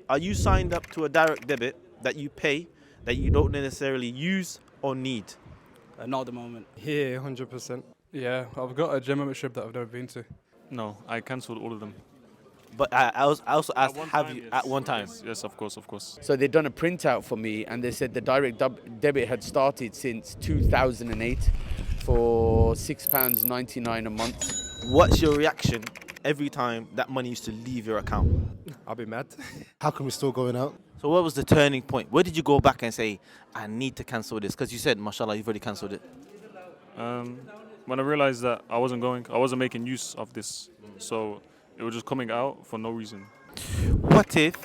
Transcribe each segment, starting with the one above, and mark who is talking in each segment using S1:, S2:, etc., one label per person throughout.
S1: Are you signed up to a direct debit that you pay that you don't necessarily use or need?
S2: Not at the moment.
S3: Yeah, 100%. Yeah, I've got a gym membership that I've never been to.
S4: No, I cancelled all of them.
S1: But I also asked,
S4: one
S1: have
S4: time,
S1: you
S4: yes.
S1: at one time?
S4: Yes, of course, of course.
S5: So they'd done a printout for me, and they said the direct debit had started since 2008 for £6.99 a month.
S1: What's your reaction every time that money used to leave your account?
S3: I'll be mad.
S6: How come we're still going out?
S1: So what was the turning point? Where did you go back and say, I need to cancel this? Because you said, mashallah, you've already cancelled it.
S4: When I realized that I wasn't making use of this, so it was just coming out for no reason.
S1: What if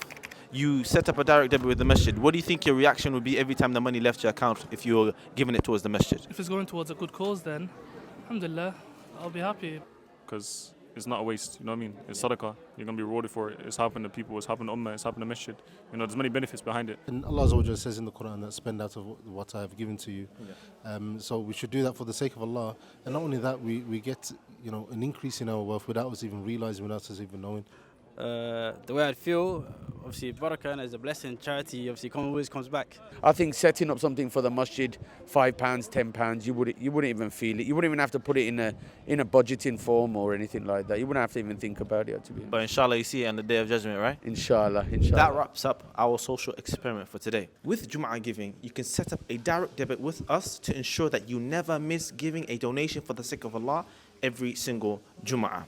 S1: you set up a direct debit with the masjid? What do you think your reaction would be every time the money left your account if you were giving it towards the masjid?
S7: If it's going towards a good cause, then alhamdulillah, I'll be happy.
S4: Because it's not a waste, you know what I mean? It's sadaqah. You're going to be rewarded for it. It's helping the people, it's helping the ummah, it's helping the masjid. You know, there's many benefits behind it.
S6: And Allah Azza wa Jalla says in the Quran that spend out of what I have given to you. So we should do that for the sake of Allah. And not only that, we get an increase in our wealth without us even realizing, without us even knowing.
S2: The way I feel, obviously, barakah is a blessing. Charity, obviously, always comes back.
S5: I think setting up something for the masjid, £5, £10, you wouldn't even feel it. You wouldn't even have to put it in a budgeting form or anything like that. You wouldn't have to even think about it, to be honest.
S1: But inshallah, you see it on the Day of Judgment, right?
S5: Inshallah.
S1: That wraps up our social experiment for today. With Jum'ah giving, you can set up a direct debit with us to ensure that you never miss giving a donation for the sake of Allah every single Jum'ah.